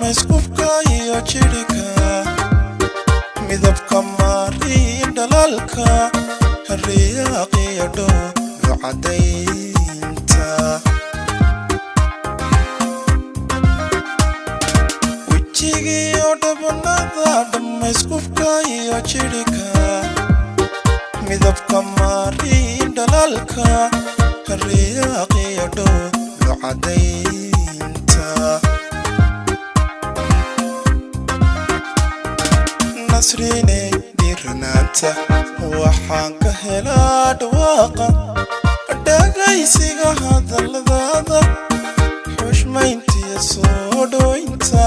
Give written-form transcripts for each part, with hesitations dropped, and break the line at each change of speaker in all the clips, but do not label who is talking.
dhammayskufka iyo jidhka midabka maariin dhalaalka riyaqiyo dhooyo cadaynta wejigiyo dhabanada dhammayskufka iyo jidhka midabka maariin dhalaalka riyaqiyo dhooyo cadaynta nasriine dhiiranaanta waxaan ka helaa dhawaaqa dhagaysiga hadalladaada xushmayntiya soo dhowaynta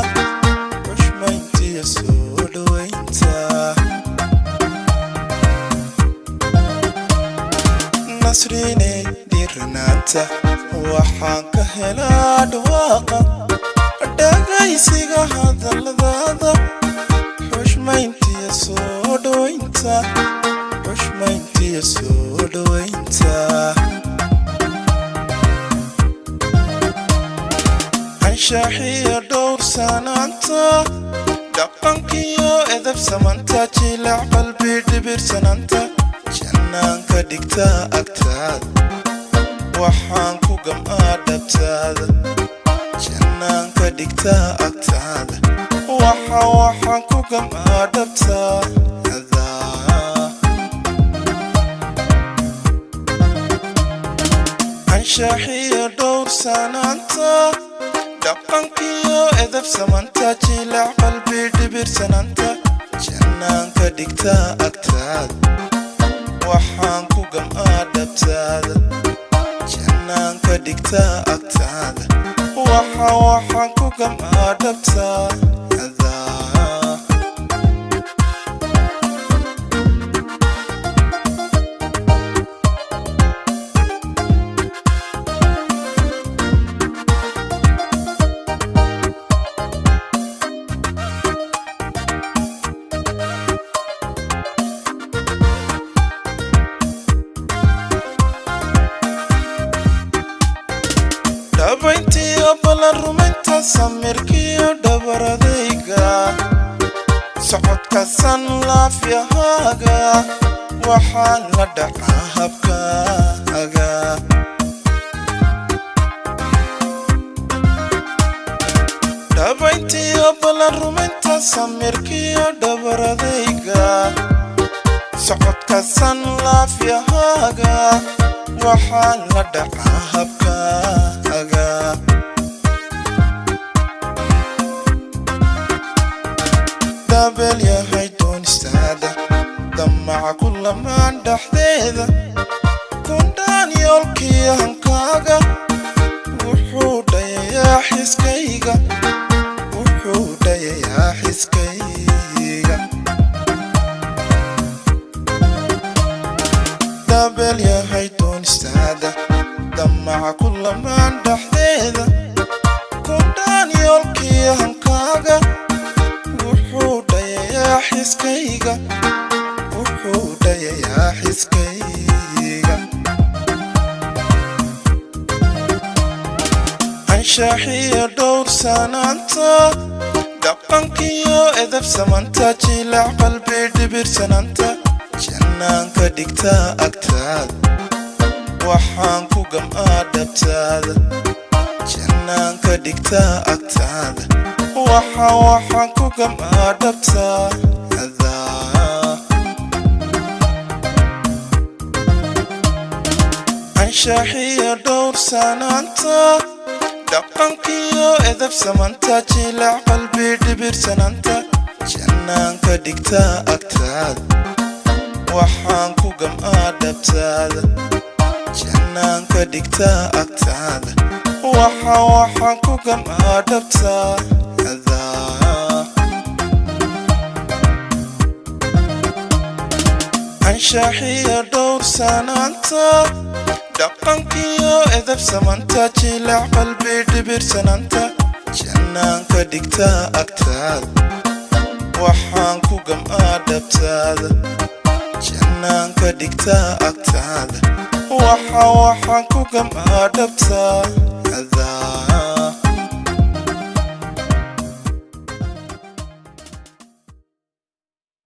xushmayntiya soo dhowaynta nasriine dhiiranaanta waxaan ka helaa dhawaaqa dhagaysiga hadalladaada xushmayntiya soo dhowaynta xushmayntiya soo dhowaynta anshaxiya dhowrsanaanta dhaqankiyo edab samanta jilac qalbi dhibirsanaanta jannaanka dhigta agtaada waxaan ku gam'aa dhabtaada jannaanka dhigta agtaada waxaan ku gam'aa dhabtaada anshaxiya dhowrsanaanta dhaqankiyo edab samanta jilac qalbi dhibirsanaanta jannaanka dhigta agtaada waxaan ku gam'aa dhabtaada jannaanka dhigta agtaada waxaan ku gam'aa dhabtaada dhabayntiyo balan rumaynta samirkiyo dhabaradayga socodka san laafyahaaga waxaan la dhacaa habkaaga dhabayntiyo balan rumaynta samirkiyo dhabaradayga socodka san laafyahaaga waxaan la dhacaa habkaaga dabeel yahay doonistaada damaca ku lamaan dhaxdeeda kundhaan yoolkii hankaaga wuxuu dhayayaa xiskayga wuxuu dhayayaa xiskayga dabeel yahay doonistaada damaca ku lamaan dhaxdeeda kundhaan yoolkii hankaaga wuxuu dhayayaa xiskayga wuxuu dhayayaa xiskayga anshaxiya dhowrsanaanta dhaqankiyo edab samanta jilac qalbi dhibirsanaanta jannaanka dhigta agtaada waxaan ku gam'aa dhabtaada jannaanka dhigta agtaada waxaan ku gam'aa dhabtaada anshaxiya dhowrsanaanta dhaqankiyo edab samanta jilac qalbi dhibirsanaanta jannaanka dhigta agtaada waxaan ku gam'aa dhabtaada jannaanka dhigta agtaada waxaan ku gam'aa dhabtaada anshaxiya dhowrsanaanta dhaqankiyo edab samanta jilac qalbi dhibirsanaanta jannaanka dhigta agtaada waxaan ku gam'aa dhabtaada jannaanka dhigta agtaada waxaan ku gam'aa dhabtaada